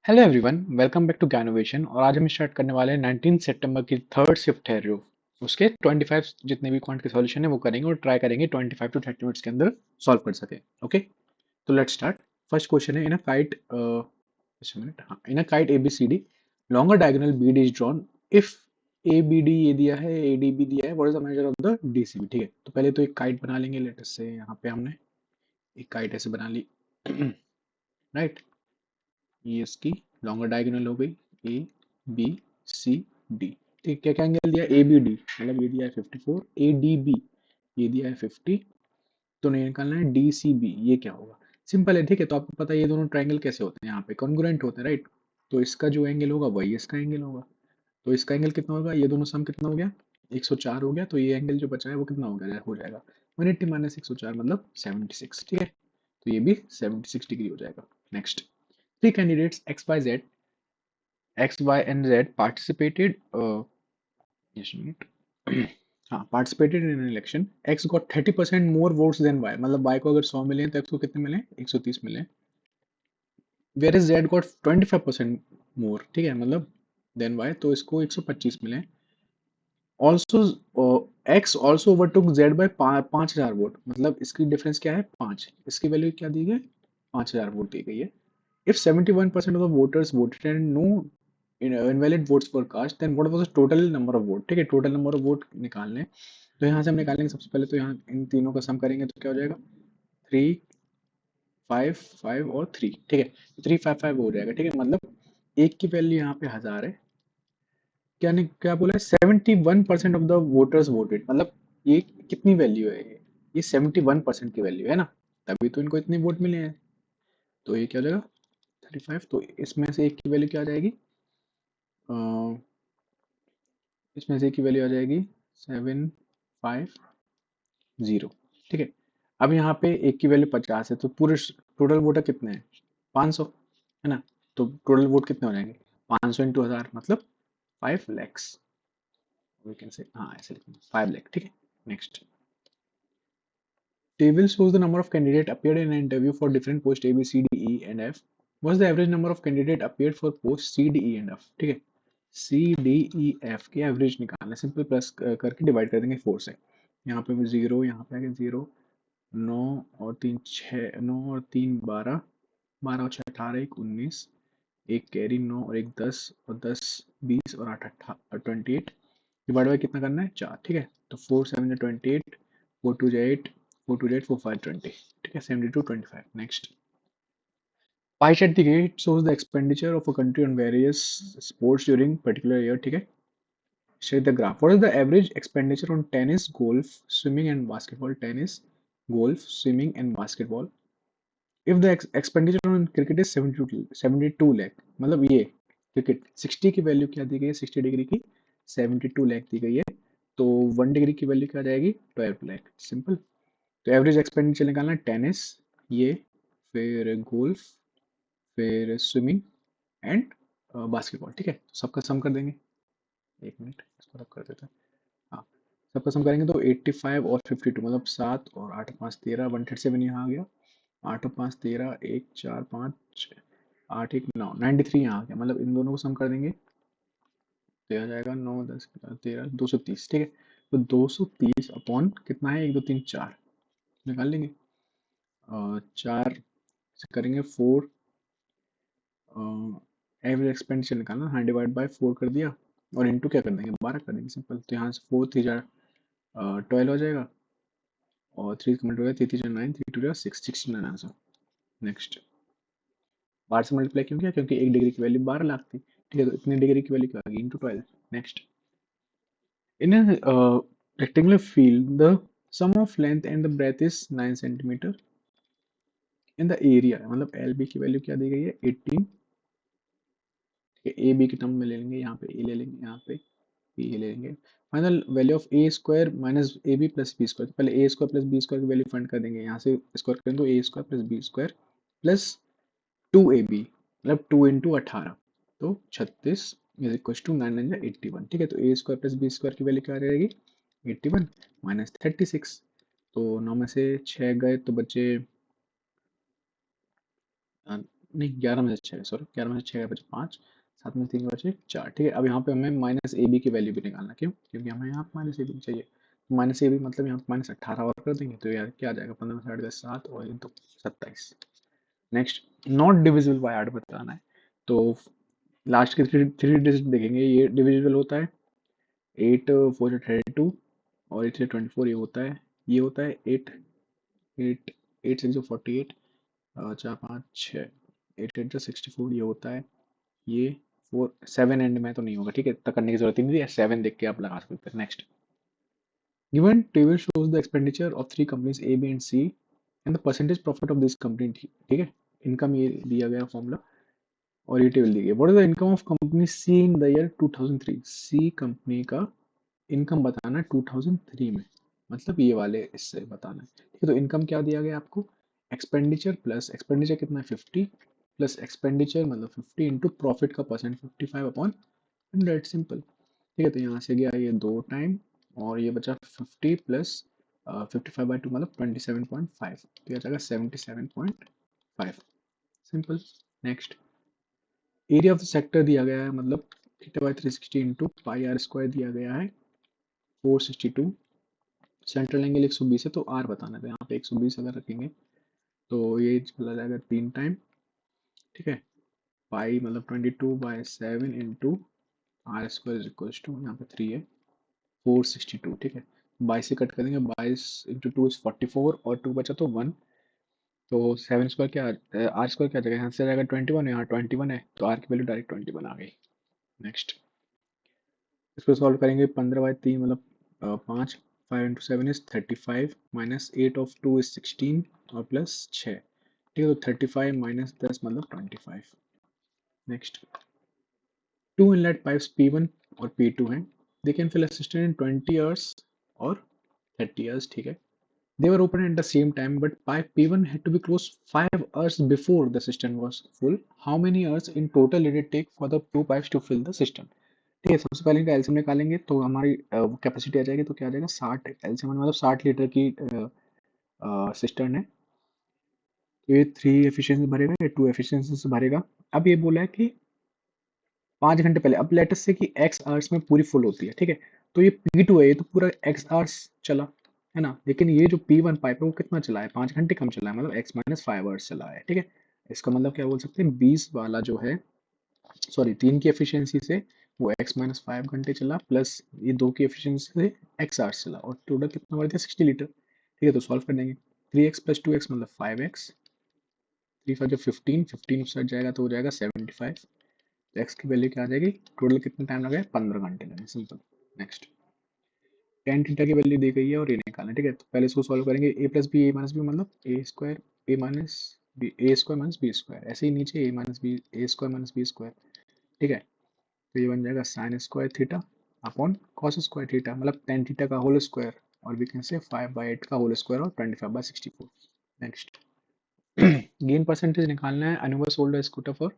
Hello everyone, welcome back to Gyanovation. और आज हम स्टार्ट करने वाले हैं 19 सितंबर की थर्ड शिफ्ट है जो उसके 25 जितने भी क्वांट के सॉल्यूशन है वो करेंगे और ट्राई करेंगे 25 टू 30 मिनट्स के अंदर सॉल्व कर सके। ओके, तो लेट्स स्टार्ट। फर्स्ट क्वेश्चन है, इन अ काइट मिनट, हाँ, in a kite ABCD longer diagonal BD is drawn if ABD ये दिया है, ADB दिया है, what is the measure of the DCB। ठीक है, तो पहले तो एक काइट बना लेंगे। लेट अस से यहाँ पे हमने एक काइट ऐसे बना ली राइट। ये इसकी लॉन्गर डायगोनल हो गई, ABCD। ठीक, क्या क्या एंगल दिया, ABD मतलब ये दिया है 54, ADB ये दिया है 50, तो नहीं निकालना है DCB ये क्या होगा। सिंपल है, ठीक है। तो आपको पता है ये दोनों ट्रायंगल कैसे होते हैं, यहाँ पे कॉन्ग्रुएंट होते हैं राइट। तो इसका जो एंगल होगा वही इसका एंगल होगा। तो इसका एंगल कितना होगा, ये दोनों सम कितना हो गया, 104 हो गया। तो ये एंगल जो बचा है वो कितना हो गया, हो जाएगा 180 माइनस 104 मतलब 76। ठीक है, तो ये भी 76 डिग्री हो जाएगा। Next, three candidates X, Y, and Z participated. Just a minute. हाँ, participated in an election. X got 30% more votes than Y. मतलब Y को अगर 100 मिले हैं तो X को कितने मिले, 130 मिले हैं। Whereas Z got 25% more, ठीक है, मतलब than Y, तो इसको 125 मिले हैं। Also X also overtook Z by 5000 vote, मतलब इसकी डिफरेंस क्या है, 5। इसकी वैल्यू क्या दी गई, 5000 वोट दी गई है। If 71% of the voters voted and no invalid votes were cast, then what was the total number of vote। ठीक है, टोटल नंबर ऑफ वोट निकालने हैं। तो यहाँ से हम निकालेंगे, सबसे पहले तो यहाँ इन तीनों का सम करेंगे तो क्या हो जाएगा, 3 5 5 और 3। ठीक है, 3 5 5 हो जाएगा। ठीक है, मतलब एक की वैल्यू यहाँ पे 1000 है। क्या ने क्या बोला है, 71% ऑफ द वोटर्स वोटेड, मतलब ये कितनी वैल्यू है, ये 71% की वैल्यू है ना, तभी तो इनको इतने वोट मिले हैं। तो ये क्या हो जाएगा 35। तो इसमें से एक की वैल्यू क्या आ जाएगी, अ, इसमें से एक की वैल्यू आ जाएगी 750। ठीक है, अब यहाँ पे एक की वैल्यू 50 है, तो पूरे टोटल वोटर कितने हैं, 500 है ना। तो टोटल वोट कितने हो जाएंगे, 500 इंटू 1000 मतलब 5 लैक्स। वी कैन से, हाँ ऐसे लिखना 5 लाख। ठीक है, next, table shows the number of candidate appeared in an interview for different post A, B, C, D, E and F. What's the average number of candidate appeared for post C, D, E and F। ठीक है, C, D, E, F की average निकालना है। Simple plus करके divide कर देंगे 4 से। यहाँ पे भी 0, यहाँ पे आगे 0, 9 और 3 6, 9 और 3 12, 12 और 6 18, एक 19, एक कैरी 9 और एक 10 और 10 20 और 8 28। डिवाइड बाय कितना करना है, 4। ठीक है, तो 4 7 28, 4 2 8, 4 2 8, 4 5 20। ठीक है, 72 25। नेक्स्ट, pie chart दी गई, it shows the expenditure of a country on various sports during particular year। ठीक है, share the graph, what is the average expenditure on tennis, golf, swimming and basketball। tennis, golf, swimming and basketball। if the expenditure on cricket is 72 lakh, मतलब ये cricket 60 की value क्या दी गई है, 60 degree की 72 लाख दी गई है। तो 1 डिग्री की वैल्यू क्या आ जाएगी, 12 लाख। सिंपल। तो एवरेज एक्सपेंडिचर निकालना है, टेनिस ये, फिर गोल्फ, फिर स्विमिंग एंड बास्केटबॉल। ठीक है, तो सबका सम कर देंगे। एक मिनट इसको रब कर देते हैं। हाँ, सबका सम करेंगे तो 85 और 52 मतलब 7 और 8 5 13, 137 यहाँ आ गया। 8 और 5 13, 1 4 5 8 1 9, 93 यहाँ आ गया। मतलब इन दोनों को सम कर देंगे तो आ जाएगा 9 10 13 230। ठीक है, तो 230 अपॉन कितना है, 1 2 3 4 निकाल लेंगे। 4 से करेंगे 4, एवरेज एक्सपेंडिचर निकालना, हाँ डिवाइड बाय 4 कर दिया और इनटू क्या कर देंगे, 12 कर देंगे। सिंपल, तो यहाँ से 4 3 जार 12 हो जाएगा और 3 कमेंट हो गया, 3 3 9, 3 2 6, 69 आंसर। नेक्स्ट, 12 से मल्टीप्लाई क्यों किया, क्योंकि 1 डिग्री की वैल्यू 12 लाख थी। ठीक है, तो इतनी डिग्री की वैल्यू क्या आ गई, into 12। Next, in a rectangular field the sum of length and the breadth is 9 centimeter in the area, मतलब LB की वैल्यू क्या दी गई है, 18। ए बी के टर्म में ले लेंगे, यहाँ पे ए ले लेंगे, यहाँ पे बी ले लेंगे। Final value of A square minus A B plus B square, तो पहले A square plus B square की वैल्यू फाइंड कर देंगे। यहाँ से स्क्वायर करें तो A square plus B square plus 2ab मतलब 2 इंटू 18, तो 36 इज इक्वल टू 9 9 81। ठीक है, तो A square plus B square की वैल्यू क्या रहेगी, 81 माइनस 36। तो 9 में से 6 गए तो बचे नहीं 11 में से 6, सॉरी 11 में से 6 बचे 5, 7 में से 3 बचे 4, ठीक है। अब यहाँ पे हमें माइनस ए बी की वैल्यू भी निकालना, क्यों? क्योंकि हमें यहाँ पे माइनस ए बी चाहिए। माइनस ए बी मतलब यहाँ पे माइनस 18 और कर देंगे तो यार क्या आ जाएगा, 15 में 10 7 और into 27। Next, not divisible by 8 बताना है, तो लास्ट के थ्री थ्री डिजिट देखेंगे, ये डिविजिबल होता है 8 4 32 और 8 24, ये होता है, ये होता है 8 8 8 6 48, 4 5 6, 8 8 64, ये होता है, ये 4 7 एंड में तो नहीं होगा, ठीक है, इतना करने की जरूरत ही नहीं है, 7 देख के आप लगा सकते हैं। Next, given table shows the expenditure of three companies A B and C and the percentage profit of this company, ठीक है। इनकम ये दिया गया फॉर्मूला और ये टेबल दी गई। What is the income of company C in the year 2003? C company का इनकम बताना है 2003 में, मतलब ये वाले इससे बताना है, ठीक है। तो इनकम क्या दिया गया आपको, एक्सपेंडिचर प्लस एक्सपेंडिचर कितना है 50 प्लस एक्सपेंडिचर मतलब 50 इंटू प्रॉफिट का परसेंट 55 अपॉन 100, सिंपल, ठीक है। तो यहाँ से गया ये 2 टाइम और ये बचा 50 प्लस 55/2 मतलब 27.5, तो ये आ जाएगा 77.5, simple. Next, area of the sector दिया गया है, मतलब theta by 360 into pi r square दिया गया है 462, सेंट्रल एंगल 120 है तो आर बताना था, यहाँ पे 120 अगर रखेंगे तो ये चला जाएगा 3 टाइम, ठीक है। पाई मतलब 22/7 into r square is equal to, यहाँ पे 3 है 462, ठीक है। 22 से कट करेंगे, 22 इंटू 2 इज 44 और 2 बचा तो 1, तो 7 स्क्वायर क्या आर स्क्वायर क्या जाएगा, यहाँ से जाएगा 21, यहाँ 21 है तो आर की वैल्यू डायरेक्ट 21 आ गई। नेक्स्ट, इसको सॉल्व करेंगे, 15/3 मतलब 5, 5 into 7 is 35 minus 8 of 2 is 16 और प्लस 6, ठीक है। तो 35 माइनस 10 मतलब 25। Next, to inlet pipes P1 और P2 हैं, they can fill a cistern in 20 years और 30 years, ठीक है। They were opened at the same time, but pipe P1 had to be closed 5 hours before the cistern was full. How many hours in total did it take for the two pipes to fill the cistern? ठीक है, सबसे पहले इनका LCM निकालेंगे तो हमारी capacity आ जाएगी, तो क्या आ जाएगा 60, एलसीएम मतलब 60 लीटर की सिस्टर्न है, तो ये 3 एफिशिएंसी भरेगा, ये 2 एफिशिएंसी से भरेगा। अब ये बोला है कि 5 घंटे पहले, अब लेटेस्ट से कि एक्स आवर्स में पूरी फुल होती है, ठीक है। तो ये P2 है, ये तो पूरा एक्स आवर्स चला है ना, लेकिन ये जो P1 पाइप है वो कितना चला है, 5 घंटे कम चला है, मतलब एक्स माइनस 5 आवर्स चला है, ठीक है। इसका मतलब क्या बोल सकते हैं, 20 वाला जो है, सॉरी 3 की एफिशिएंसी से वो एक्स माइनस 5 घंटे चला, प्लस ये 2 की एफिशिएंसी से एक्स आवर्स चला, और टोटल कितना बढ़ गया 60 लीटर, ठीक है। तो सॉल्व कर देंगे, 3x प्लस 2x मतलब 5x, 3 5 जो 15, 15 साइड जाएगा तो हो जाएगा 75, तो x की वैल्यू क्या आ जाएगी, टोटल कितना टाइम लगा है 15 घंटे लगे, सिंपल। नेक्स्ट, tan थीटा की वैल्यू दी गई है और ये निकालना है, ठीक है। तो पहले इसको सॉल्व करेंगे, a plus B A minus B मतलब A square A minus B, A square minus B square, ऐसे ही नीचे A minus B A square minus B square, ठीक है। तो ये बन जाएगा sine square theta upon cos square theta, मतलब tan थीटा का होल स्क्वायर, और वी कैन से 5/8 का होल स्क्वायर और 25/64। नेक्स्ट, गेन परसेंटेज निकालना है, अनूवर सोल्ड स्कूटर फॉर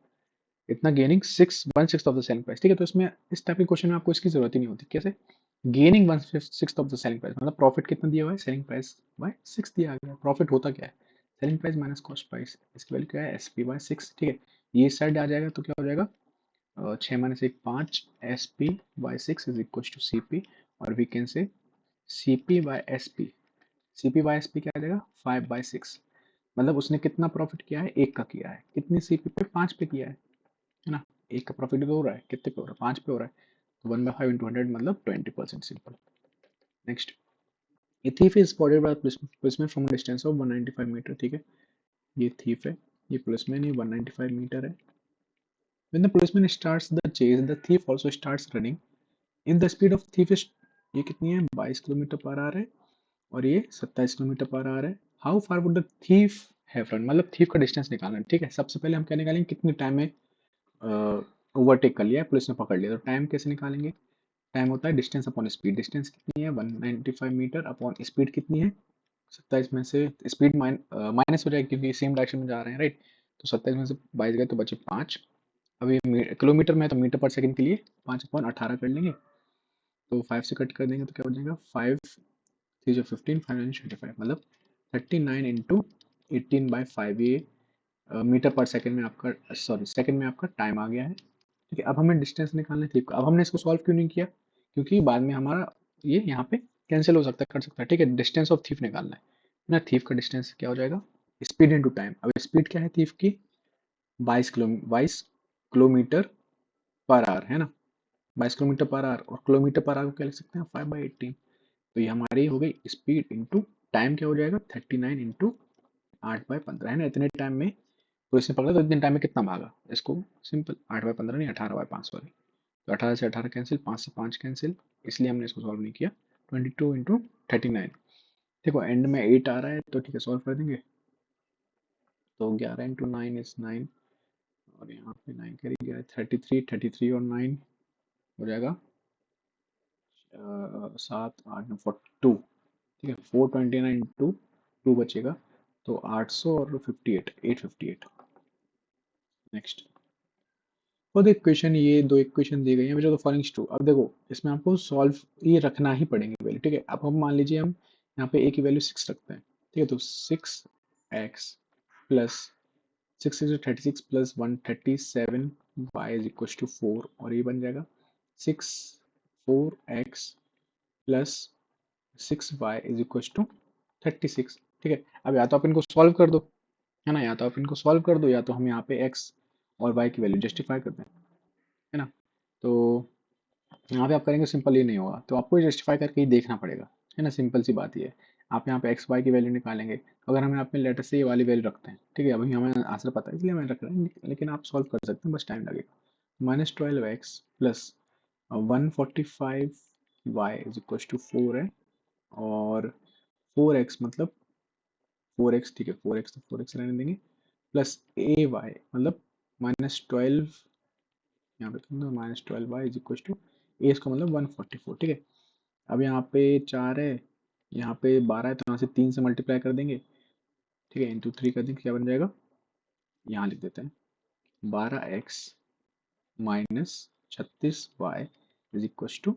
इतना gaining 1/6 of the selling price, ठीक है। तो इसमें इस टाइप के क्वेश्चन में आपको इसकी जरूरत ही नहीं होती, कैसे, gaining 1/6 of the selling price मतलब प्रॉफिट कितना दिया हुआ है, सेलिंग प्राइस बाय 6 दिया गया है। प्रॉफिट होता क्या है, selling price minus cost price, इसकी वैल्यू क्या है SP/6, ठीक है। ये इस साइड आ जाएगा तो क्या हो जाएगा, 6 - 1 5, SP/6 is equal to CP, और we can say CP/SP, CP/SP क्या आ जाएगा 5/6, मतलब उसने कितना प्रॉफिट किया है, एक का किया है, कितनी CP पे 5 पे किया है ना, एक का प्रॉफिट हो रहा है, कितने पे हो रहा है 5 पे हो रहा है, तो 1/5 इंटू 100 मतलब 20%, simple. Next, a thief is spotted by policeman from distance of 195 metre, ठीक है। ये थीफ है, ये पुलिसमैन है, 195 मीटर है। When the policeman starts the chase, the thief also starts running. In the speed of thief is, ये कितनी है 22 किलोमीटर पर आवर है और ये 27 किलोमीटर पर आवर है। How far would the thief have run, मतलब thief का distance निकालना है, ठीक है। सबसे पहले हम क्या निकालेंगे, कितने टाइम में ओवरटेक कर लिया है, पुलिस ने पकड़ लिया, तो टाइम कैसे निकालेंगे, टाइम होता है डिस्टेंस अपॉन स्पीड, डिस्टेंस कितनी है 195 मीटर अपॉन स्पीड कितनी है 27 में से, स्पीड माइनस हो जाएगी क्योंकि सेम डायरेक्शन में जा रहे हैं, राइट। तो 27 में से 22 गए तो बचे 5, अभी किलोमीटर में है तो मीटर पर सेकंड के लिए 5/18 कर लेंगे, तो 5 से कट कर देंगे तो क्या हो जाएगा 5 3 जो 15 5 9 25 मतलब 39 इंटू 18/5, ये मीटर पर सेकंड में आपका, सॉरी सेकंड में आपका टाइम आ गया है। ठीक है, अब हमें डिस्टेंस निकालना है थीफ का। अब हमने इसको सॉल्व क्यों नहीं किया, क्योंकि बाद में हमारा ये यहाँ पे कैंसिल हो सकता है, कर सकता है। ठीक है, डिस्टेंस ऑफ थीफ निकालना है ना। थीफ का डिस्टेंस क्या हो जाएगा, स्पीड इनटू टाइम। अब स्पीड क्या है थीफ की, 22 किलोमीटर पर आवर है ना, 22 किलोमीटर पर आवर। और किलोमीटर पर आवर को क्या लिख सकते हैं, 5/18। तो ये हमारी हो गई स्पीड इंटू टाइम, क्या हो जाएगा 39 इंटू 8/15 है ना। इतने टाइम में तो इसने पकड़ा, तो इतने टाइम में कितना भागा इसको, सिंपल 8/15 नहीं 18/5 सॉरी। तो 18 से 18 कैंसिल, 5 से 5 कैंसिल, इसलिए हमने इसको सॉल्व नहीं किया। 22 इंटू 39, देखो एंड में 8 आ रहा है, तो ठीक है सॉल्व कर देंगे। तो 11 इंटू 9 इज 9, और यहाँ पे 9 कैरी गया है, 33, 33 और 9 हो जाएगा 7 8 42। ठीक है, 429 इंटू 2 बचेगा, तो 800 और 58, 858। नेक्स्ट फॉर द इक्वेशन, ये दो इक्वेशन दी गई है which are the following true. अब देखो इसमें आपको सॉल्व ये रखना ही पड़ेंगे वैल्यू। ठीक है, अब हम मान लीजिए हम यहाँ पे ए की वैल्यू 6 रखते हैं। ठीक है, तो 6x plus 6 36 plus 137 Y is equal to 4, और ये बन जाएगा 6 4x plus 6y is equal to 36। ठीक है, अब या तो आप इनको सॉल्व कर दो, है ना, या तो आप इनको सॉल्व कर दो, या तो हम यहाँ पे x और y की वैल्यू जस्टिफाई कर दें, है ना। तो यहाँ पे आप करेंगे सिंपल, ये नहीं होगा, तो आपको जस्टिफाई करके ही देखना पड़ेगा, है ना। सिंपल सी बात ये है, आप यहाँ पे एक्स वाई की वैल्यू निकालेंगे। अगर हमें अपने लेटर से ये वाली वैल्यू रखते हैं, ठीक है, अभी हमें आंसर पता है इसलिए हमें रख रहे हैं, लेकिन आप सॉल्व कर सकते हैं, बस टाइम लगेगा। -12x plus 145y is equal to 4 है, और 4x मतलब 4x, ठीक है 4x तो 4x रहने देंगे, प्लस ay मतलब -12, यहाँ पे -12y इज इक्व टू ए, इसका मतलब 144। ठीक है, अब यहाँ पे 4 है, यहाँ पे 12 है, तो यहाँ से 3 से मल्टीप्लाई कर देंगे। ठीक है, इंटू 3 कर देंगे, क्या बन जाएगा, यहाँ लिख देते हैं 12x minus 36y is equal to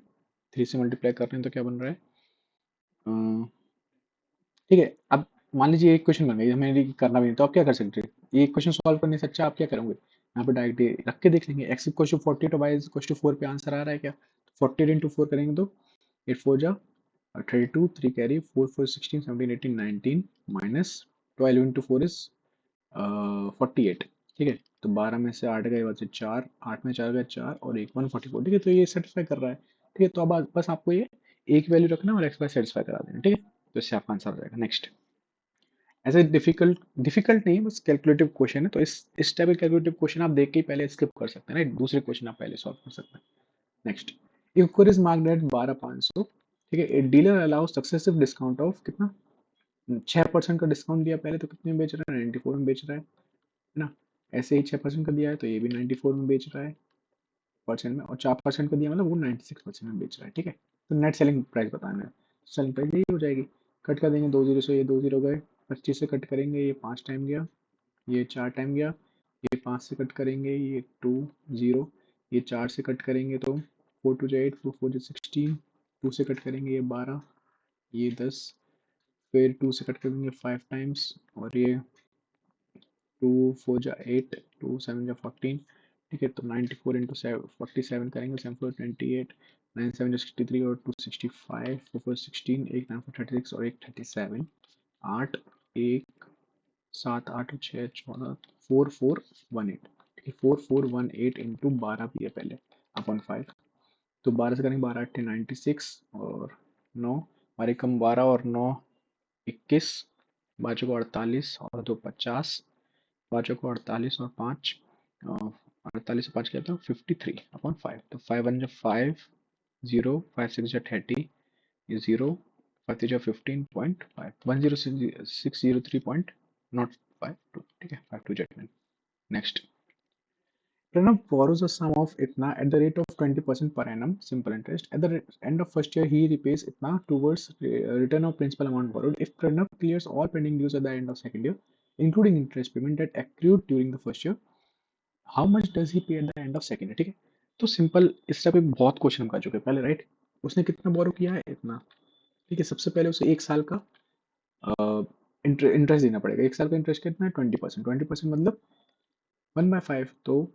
3 से मल्टीप्लाई कर रहे हैं तो क्या बन रहा है। ठीक है, अब मान लीजिए एक क्वेश्चन बन गई, हमें ये करना भी नहीं, तो आप क्या कर सकते हैं, ये क्वेश्चन सॉल्व करने से अच्छा आप क्या करोगे, यहाँ पे डायरेक्ट रख के देख लेंगे। x इक्व टू 40 तो y इक्व टू 4 पे आंसर आ रहा है क्या, 40 इंटू 4 करेंगे तो 8 4 जा 32, 3 कैरी, 4 4 16 17 18 19 माइनस 12 इंटू 4 इज 48। ठीक है, तो 12 में से 8 गए बचे 4, 8 में 4 गए 4 और एक 144। ठीक है, तो ये सेटिस्फाई कर रहा है। ठीक है, तो अब बस आपको ये एक वैल्यू रखना है और एक्स वाई सेटिस्फाई करा देना। ठीक है, तो इससे आपका आंसर हो जाएगा। नेक्स्ट, ऐसे डिफिकल्ट डिफिकल्ट नहीं है, बस कैलकुलेटिव क्वेश्चन है, तो इस टाइप के कैलकुलेटिव क्वेश्चन आप देख के ही पहले स्किप कर सकते हैं, राइट, दूसरे क्वेश्चन आप पहले सॉल्व कर सकते हैं। Next, equal is marked at 12,500। ठीक है, a dealer allow successive discount of कितना, 6% का डिस्काउंट दिया पहले, तो कितने में बेच रहा है, 94 में बेच रहा है ना। ऐसे ही 6% का दिया है, तो ये भी 94 में बेच रहा है परसेंट में, और 4% का दिया मतलब वो 96% में बेच रहा है। ठीक है, तो नेट सेलिंग प्राइस बताना है, सेलिंग प्राइस यही हो जाएगी। कट कर देंगे 2 जीरो से, ये 2 जीरो गए, 25 से कट करेंगे, ये 5 टाइम गया, ये 4 टाइम गया, ये 5 से कट करेंगे, ये 2 0, ये 4 से कट करेंगे तो 4 2 8, 4 4 16, 2 से कट करेंगे ये 12, ये 10, फिर 2 से कट करेंगे 5 टाइम्स, और ये 2 4 जा 8, 2 7 जा 14। ठीक है, तो 94 इंटू 47 करेंगे, 7 4 28, 9 7 जा 63 और 2 65, 4 4 16, एक 9 4 36 और एक 37, 8 1 7 8 और 6 14, 4 4 1 8। ठीक है, 4 4 1 8 इंटू 12 भी है पहले अपॉन 5, तो 12 से करेंगे 12 8 96 और 9, और एक कम 12 और 9 21, बचे को 48 और 2 50, पाँचों को 48 और 5, 48 से 5 क्या था 53/5, तो 5 1 जा 5 0, 5 6 जा 30, ये 0, 5 3 जा 15.5, 10603.05 ठीक है, 5 2 जा 10। Next, Pranav borrows a sum of itna at the rate of 20% per annum, simple interest. At the end of first year, he repays itna towards return of principal amount borrowed. If Pranav clears all pending dues at the end of second year, including interest payment that accrued during the first year, how much does he pay at the end of second year? ठीक है, तो simple इस type के बहुत question हम कर चुके हैं पहले, राइट। उसने कितना बोरो किया है, इतना। ठीक है, सबसे पहले उसे एक साल का इंटरेस्ट देना पड़ेगा। 1 साल का इंटरेस्ट कितना है? 20%। 20% मतलब 1/5, तो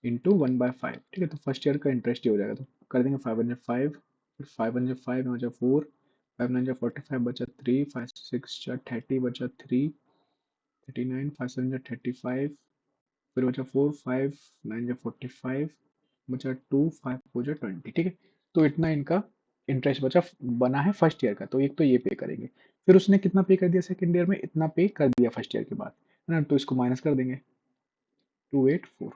इंटू 1/5, ठीक है। तो फर्स्ट ईयर का इंटरेस्ट ही हो जाएगा, तो कर देंगे 505, फिर 505 में बचा 4, 5 9 45 बचा 3, 5 6 30 बचा 3, 39, 5 7 35, फिर बचा 4, 5 9 45 बचा 2, 5 4 20, ठीक है। तो इतना इनका इंटरेस्ट बचा बना है फर्स्ट ईयर का, तो एक तो ये पे करेंगे। फिर उसने कितना पे कर दिया सेकंड ईयर में? इतना पे कर दिया फर्स्ट ईयर के बाद, है ना। तो इसको माइनस कर देंगे, 284।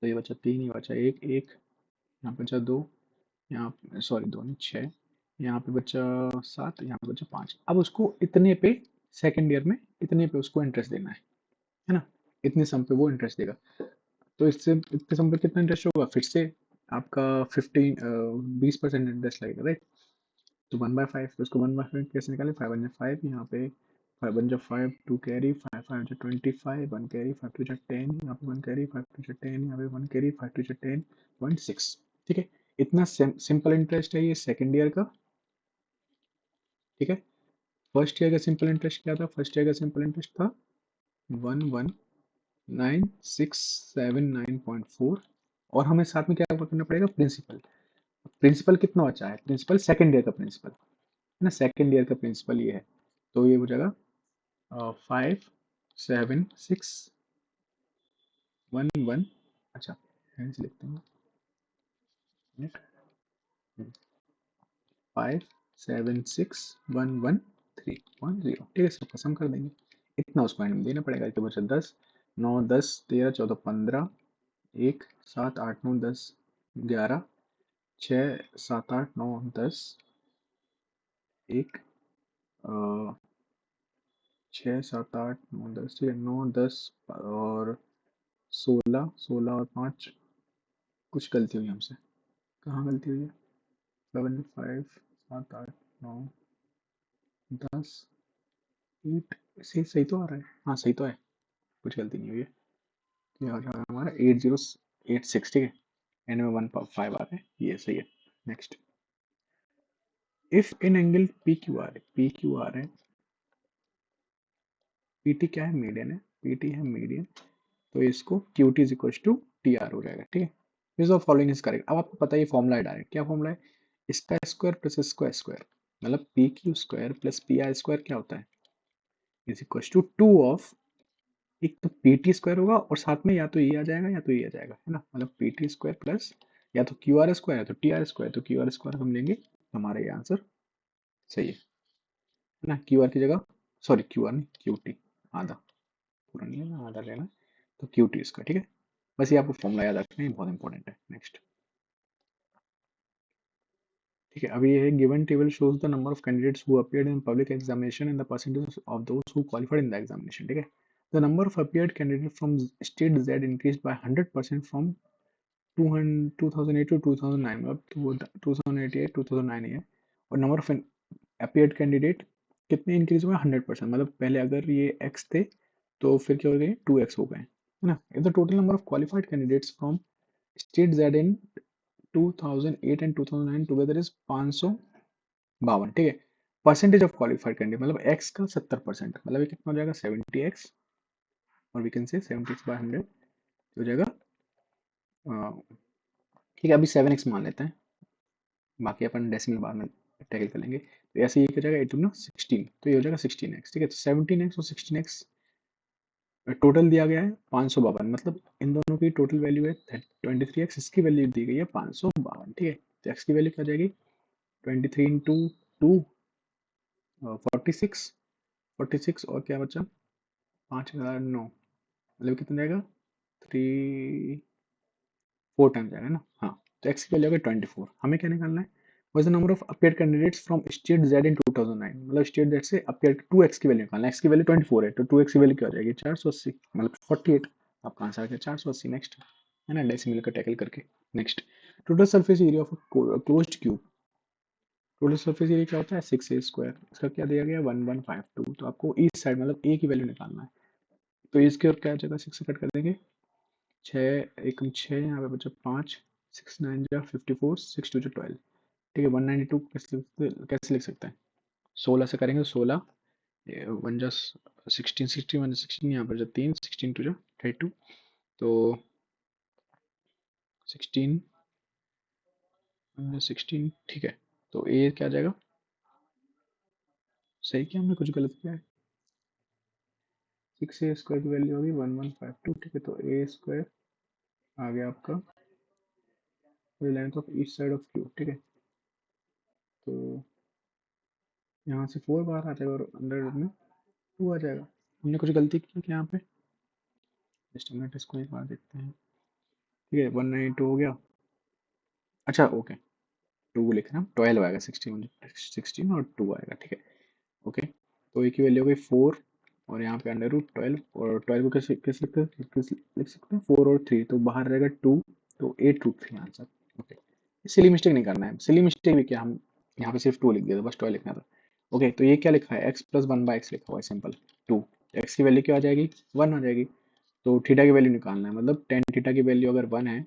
तो ये बचा 3, ये बचा 1, 1 यहाँ पे बचा 2, यहाँ सॉरी 2 नहीं 6, यहाँ पे बचा 7, यहाँ पे बचा 5। अब उसको इतने पे सेकंड ईयर में इतने पे उसको इंटरेस्ट देना है ना। इतने सम पे वो इंटरेस्ट देगा। तो इससे इतने सम पे कितना इंटरेस्ट होगा? फिर से आपका 20% इंटरेस्ट लगेगा, राइट। तो 1/5, तो उसको 1/5 कैसे निकालें? 5 यहाँ पे 5 2 कैरी, 5 5 25, 1 कैरी, 5 2 10, यहाँ पे 1 कैरी, 5 2 10, यहाँ पे 1 कैरी, 5 2 10, 0.6, ठीक है। इतना सिंपल इंटरेस्ट है ये सेकंड ईयर का, ठीक है। फर्स्ट ईयर का सिंपल इंटरेस्ट क्या था? फर्स्ट ईयर का सिंपल इंटरेस्ट था 119679.4, और हमें साथ में क्या करना पड़ेगा? प्रिंसिपल। प्रिंसिपल कितना बचा है? प्रिंसिपल सेकंड ईयर का प्रिंसिपल, है ना। सेकंड ईयर का प्रिंसिपल ये है, तो ये हो जाएगा 57611। अच्छा, हैंड से लिखते हैं, 5761131, ठीक है। सबका सम कर देंगे, इतना उसको एंड में देना पड़ेगा। तो बचा 10, 9 10 13 14 15, 1 7 8 9 10 11, 6 7 8 9 10, 1 6 7 8 9 10, ठीक है। 9 10 और 16, 16 और 5, कुछ गलती हुई हमसे। कहाँ गलती हुई है? 7 5 7 8 9 10 8, सही सही तो आ रहा है, हाँ सही तो है, कुछ गलती नहीं हुई है। तो ये आ जाएगा हमारा 8086, ठीक है। एंड में 1/5 आ रहा है, ये सही है। Next, if in angle P Q R है, पी क्यू आर है, पी टी क्या है? मीडियन है, पी टी है मीडियन, तो इसको Q T is equal to T R हो जाएगा, ठीक है। This of following is correct. अब आपको पता है ये फॉर्मूला है डायरेक्ट, क्या फॉर्मूला है? इसका स्क्वायर प्लस इसका स्क्वायर, मतलब P Q square plus P R square क्या होता है? इज इक्वल टू 2 ऑफ, एक तो पी टी स्क्वायर होगा और साथ में या तो ये आ जाएगा या तो ये आ जाएगा, है ना। मतलब पी टी स्क्वायर प्लस या तो क्यू आर स्क्वायर या तो टी आर स्क्वायर, तो क्यू आर स्क्वायर हम लेंगे, हमारा ये आंसर सही है ना। क्यू आर की जगह, सॉरी क्यू आर नहीं क्यू टी, आधा, पूरा नहीं है ना, आधा लेना है, तो क्यू टी इसका, ठीक है। बस ये आपको फॉर्मूला याद रखना है, बहुत इंपॉर्टेंट है। नेक्स्ट, ठीक है। अभी ये है given table shows the number of candidates who appeared in public examination and the percentage of those who qualified in the examination, ठीक है। The number of appeared candidate from state Z increase by 100% फ्रॉम 2008 to 2009, मतलब 2088 2009 है। और number of appeared candidate कितने increase हुए? 100%, मतलब पहले अगर ये एक्स थे तो फिर क्या हो गए? 2x हो गए, है ना। The total number of qualified candidates from state Z in 2008 and 2009 together is 552, ठीक है। परसेंटेज ऑफ क्वालिफाइड कैंडिडेट मतलब x का 70%, मतलब ये कितना हो जाएगा? 70x, और वी कैन से 70x/100 हो जाएगा, ठीक है। अभी 7x मान लेते हैं, बाकी अपन डेसिमल बाद में टैकल कर लेंगे। तो ऐसे ये हो जाएगा 8 ना 16, तो ये हो जाएगा 16x, ठीक है। तो 17x और 16x टोटल दिया गया है 552, मतलब इन दोनों की टोटल वैल्यू है 23x, इसकी वैल्यू दी गई है 552, ठीक है। तो x की वैल्यू क्या जाएगी? 23 इंटू 2 46, 46 और क्या बचा? 5009, मतलब कितना जाएगा? 4 टाइम जाएगा ना, हाँ। तो x की वैल्यू होगी 24। हमें क्या निकालना है? Was the number of appear candidates from state Z in 2009, मतलब स्टेट जेड से अपियर 2x की वैल्यू निकालना है। x की वैल्यू 24 है, तो 2x की वैल्यू क्या हो जाएगी? 480, मतलब 48। आपका आंसर आ गया 480। नेक्स्ट, है ना, डेसिमल का टैकल करके। Next, total surface area of closed cube, total surface area क्या होता है? 6a²। इसका क्या दिया गया? 1152। तो आपको ईस्ट साइड मतलब a की वैल्यू निकालना है। तो इसके और क्या जगह 6 से कट कर देंगे, 6 एकम 6, यहाँ पे बचा 5, 6 9 जा 54, 6 2 जा 12, ठीक है। 192 कैसे लिख सकते हैं? 16 से करेंगे तो 16, वन जा 16, 61 16 यहाँ पर जो 3 16 टू जो 32, तो 16 16 ठीक है। तो ए क्या आ जाएगा, सही किया हमने कुछ गलत किया है। 6a² की वैल्यू होगी 1152, ठीक है। तो ए स्क्वायर आ गया आपका length of each side of Q, ठीक है। तो यहाँ से 4 बाहर आ जाएगा और अंडर रूट में 2 आ जाएगा। हमने कुछ गलती की क्या यहाँ पे, जस्ट मिनट इसको एक बार देखते हैं, ठीक है। 192 हो गया, अच्छा ओके, 2 लिखना, 12 आएगा, 16 16 और 2 आएगा, ठीक है ओके। तो ए की वैल्यू हो गई 4 और यहाँ पे अंडर रूट 12, और 12 को कैसे कैसे लिख सकते हैं 4 और 3, तो बाहर रहेगा 2, तो 8√3 आंसर, ओके। सिली मिस्टेक नहीं करना है, सिली मिस्टेक भी क्या, हम यहाँ पे सिर्फ 2 लिख दिया था, बस 12 लिखना था, ओके। तो ये क्या लिखा है, x प्लस 1/x लिखा हुआ है, सिंपल 2, x की वैल्यू क्या आ जाएगी 1 आ जाएगी, तो थीटा की वैल्यू निकालना है, मतलब टेन थीटा की वैल्यू अगर 1 है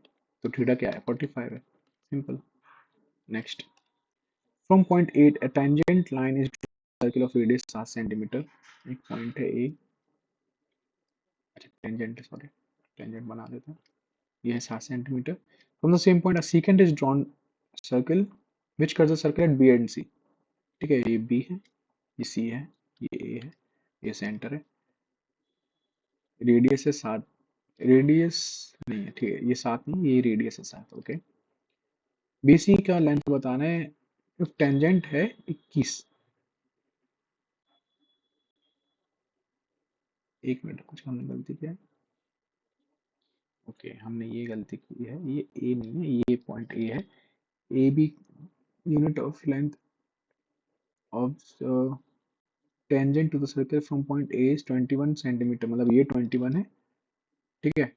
तो थीटा क्या है 45 है, simple. Next, from point 8 a tangent line is circle of radius 7 centimetre, एक पॉइंट है ए, अच्छा टेंजेंट है, सॉरी टेंजेंट बना देते हैं, ये है 7 centimetre. From the same point a second is drawn circle which curves the circle at B and C, ठीक है। ये बी है, ये सी है, ये ए है, ये सेंटर है, रेडियस है 7, रेडियस नहीं है, ठीक है, ये 7 नहीं, ये रेडियस है 7, ओके। बी सी का लेंथ बताना है, टेंजेंट है 21, एक मिनट, कुछ हमने गलती किया है, ओके हमने ये गलती की है, ये ए नहीं है, ये पॉइंट ए है, A B unit of length of tangent to the circle from point A is 21 centimetre, मतलब ये 21 है, ठीक है,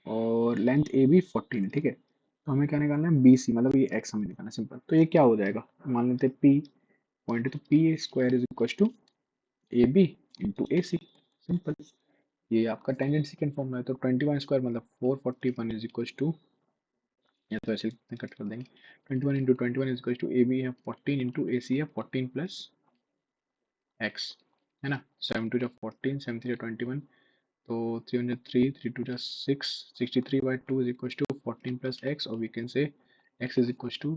और लेंथ ए बी 14, ठीक है। तो हमें क्या निकालना है बी सी, मतलब ये एक्स हमें निकालना है, सिंपल। तो ये क्या हो जाएगा, मान लेते हैं पी पॉइंट है, तो P A square is equal to A B into A C, simple. ये आपका टेंजेंट सेकंड फॉर्मूला है, तो 21 स्क्वायर मतलब 441 इज इक्वल टू, या तो ऐसे कट कर देंगे, 21 into 21 is equal to A B है 14 इंटू ए सी है 14 प्लस एक्स, है ना। 7 टू जा 14, 7 3 जा 21, तो 303, 3 टू जा 6, 63/2 is equals to 14 plus x, or we can say x is equals to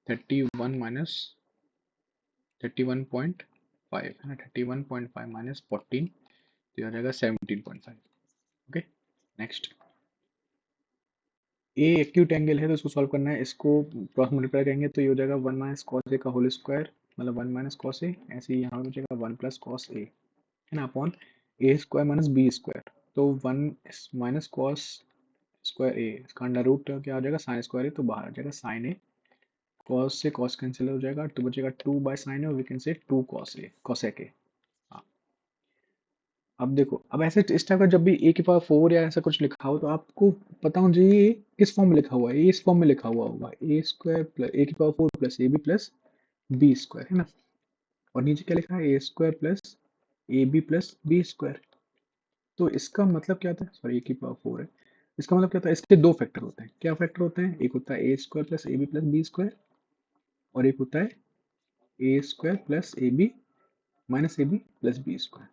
31 minus 31.5, है ना, 31.5 माइनस 14, तो ये आ जाएगा 17.5, ओके। नेक्स्ट, ए एक्यूट एंगल है तो इसको सॉल्व करना है, इसको क्रॉस मल्टीप्लाई करेंगे तो ये हो जाएगा 1 माइनस कॉस ए का होल स्क्वायर, मतलब 1 माइनस कॉस ए, ऐसे ही यहाँ हो जाएगा 1 प्लस कॉस ए, है ना, अपॉन ए स्क्वायर माइनस बी स्क्वायर, तो 1 माइनस कॉस स्क्वायर ए, इसका अंडर रूट क्या आ जाएगा साइन स्क्वायर ए, तो बाहर आ जाएगा साइन ए, कॉस से कॉस कैंसिल हो जाएगा, तो बचेगा 2 बाय साइन ए, और वी कैन से 2 कॉस ए कॉसेक ए। हाँ, अब देखो, अब ऐसे इस टाइप का जब भी ए की पावर 4 या ऐसा कुछ लिखा हो तो आपको पता होना चाहिए ये किस फॉर्म में लिखा हुआ है, ये इस फॉर्म में लिखा हुआ होगा, ए स्क्वायर प्लस ए की power 4 plus A B plus B square, है ना। और नीचे क्या लिखा है, A square plus A B plus B square, तो इसका मतलब क्या था, सॉरी ए की पावर 4 है, इसका मतलब क्या था, इसके दो फैक्टर होते हैं, क्या फैक्टर होते हैं, एक होता है A square plus A B plus B square, और एक होता है A square plus A B minus A B plus B square,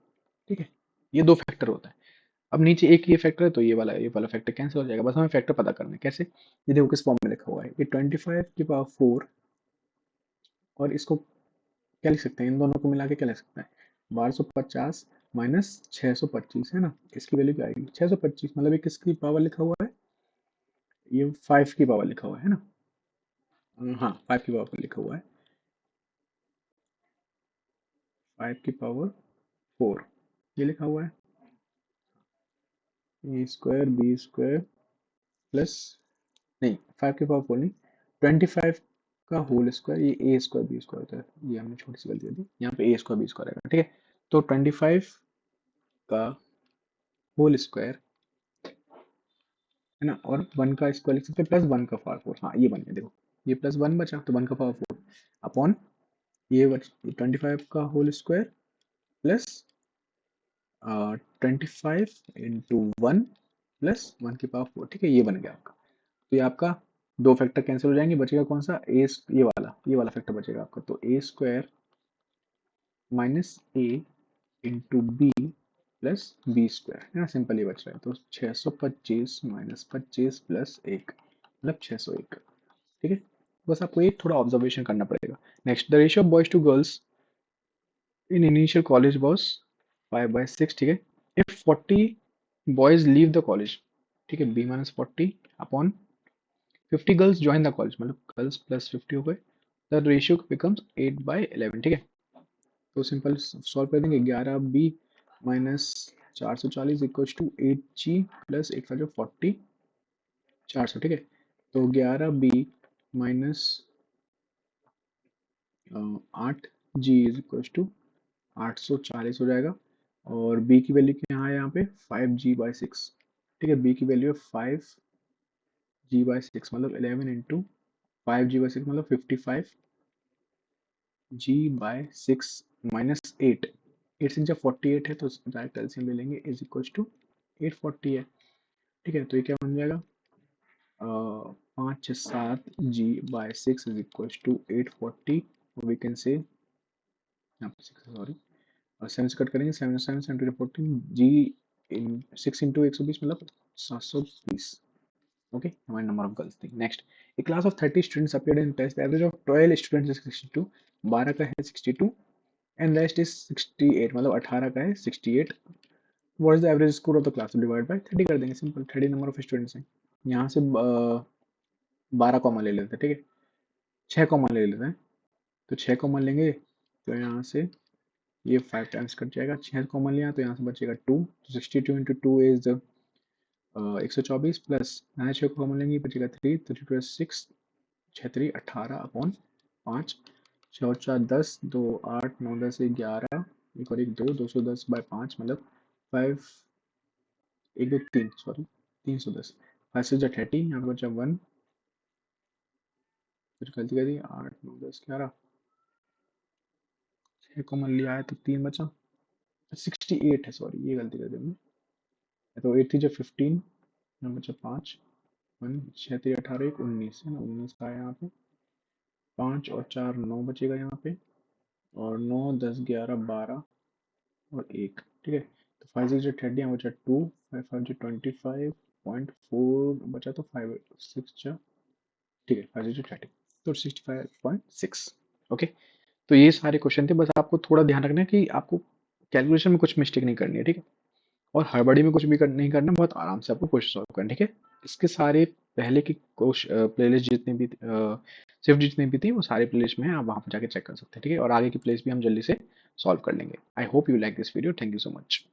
ठीक है। ये दो फैक्टर होता है। अब नीचे एक ये फैक्टर है तो ये वाला फैक्टर कैंसिल हो जाएगा, बस हमें फैक्टर पता करना है कैसे, ये देखो किस फॉर्म में लिखा हुआ है, ये 25 की पावर 4, और इसको क्या लिख सकते हैं, इन दोनों को मिला के क्या लिख सकते हैं, 1250 माइनस 625, है ना, इसकी वैल्यू क्या आएगी 625, मतलब ये किसकी पावर लिखा हुआ है, ये 5 की पावर लिखा हुआ है ना, हाँ 5 की पावर लिखा हुआ है, 5 की पावर 4 ये लिखा हुआ है, A square B square plus, नहीं 5 की पावर 4 नहीं, 25 का होल स्क्वायर, ये ए स्क्वायर बी स्क्वायर होता है, ये हमने छोटी सी गलती कर दी, यहाँ पे ए स्क्वायर बी स्क्वायर आएगा, ठीक है। तो 25 का होल स्क्वायर, है ना, और 1 का स्क्वायर लिख सकते हैं प्लस 1 का पावर 4, हाँ ये बन गया, देखो ये प्लस 1 बचा तो 1 का पावर 4 अपॉन ये 25 का whole square plus 25 into 1 plus 1 की पावर 4, ठीक है, ये बन गया आपका। तो ये आपका दो फैक्टर कैंसिल हो जाएंगे, बचेगा कौन सा, ये वाला फैक्टर बचेगा आपका, तो A square minus A into B plus B square, है ना, सिंपल ही बच रहा है। तो 625 माइनस 25 प्लस 1 मतलब 601। ठीक है, बस आपको ये थोड़ा ऑब्जर्वेशन करना पड़ेगा। Next, the ratio of boys to girls in initial college was 5/6। ठीक है, if 40 boys leave the college, ठीक है, B minus 40 upon 50 girls join the college, मतलब गर्ल्स प्लस 50 हो गए, द रेशियो बिकम्स 8/11। ठीक है, तो सिंपल सॉल्व कर देंगे। 11b minus 440 equal to 8g plus 8 का जो 40 400। ठीक है, तो 11b minus 8g is equal to 840 हो जाएगा। और b की वैल्यू क्या है यहाँ पे 5g/6। ठीक है, b की वैल्यू है 5g/6 मतलब 11 इंटू 5g/6 मतलब 55g/6 माइनस 8। 8 से जब 48 है तो डायरेक्ट एलसीएम ले लेंगे, इज इक्वल टू 840 है। ठीक है, तो ये क्या बन जाएगा 5 7g/6 is equal to 840। We can say यहाँ पे 6 सॉरी, और 7 से कट करेंगे, 7 7 7 14 जी इन 6 इंटू 120 मतलब 720। ओके, हमारे नंबर ऑफ गर्ल्स थी। Next, a class of 30 students appeared in test, average of 12 students is 62, 12 का है 62 एंड रेस्ट इज 68 मतलब 18 का है 68। What is the average score of the class, divide by 30 कर देंगे, सिंपल 30 नंबर ऑफ स्टूडेंट्स हैं। यहाँ से 12 कॉमन ले लेते हैं। ठीक है, 6 कॉमन ले लेते हैं, तो 6 कॉमन लेंगे तो यहाँ से ये 5 टाइम्स कट जाएगा। 6 कॉमन लिया तो यहाँ से बचेगा 2, तो 62 इंटू 2 इज 124 प्लस 9 6 कॉमन लेंगे बचेगा 3, तो 3 6 6 3 18 अपॉन 5, 6 और 4 10, 2 8 9 10 11, एक और एक 2, 210/5 मतलब 5 1 2 3 सॉरी 310। 5 से 30, यहाँ पे बचा 1, कुछ गलती कर दी, 8 9 10 11, 6 कॉमन लिया है तो 3 बचा, 68 है, सॉरी ये गलती कर दी मैंने। तो 8 थी जब 15, यहाँ बचा 5, 1 6 3 18 1 19 है ना, 19 का है यहाँ पे। 5 और 4 9 बचेगा यहाँ पे, और 9 10 11 12 और 1। ठीक है, तो 5 6 30, यहाँ बचा 2, 5 5 25.4 बचा, तो 5 6 ठीक है 5 6 30, तो 65.6। ओके, तो ये सारे क्वेश्चन थे, बस आपको थोड़ा ध्यान रखना है कि आपको कैलकुलेशन में कुछ मिस्टेक नहीं करनी है। ठीक है, और हड़बड़ी में कुछ भी नहीं करना, बहुत आराम से आपको क्वेश्चन सॉल्व करना है। ठीक है, इसके सारे पहले की प्लेलिस्ट जितने भी सिर्फ जितने भी थी वो सारे प्लेलिस्ट में है, आप वहाँ पर जाके चेक कर सकते हैं। ठीक है, और आगे की प्लेलिस्ट भी हम जल्दी से सॉल्व कर लेंगे। I hope you like this video, thank you so much.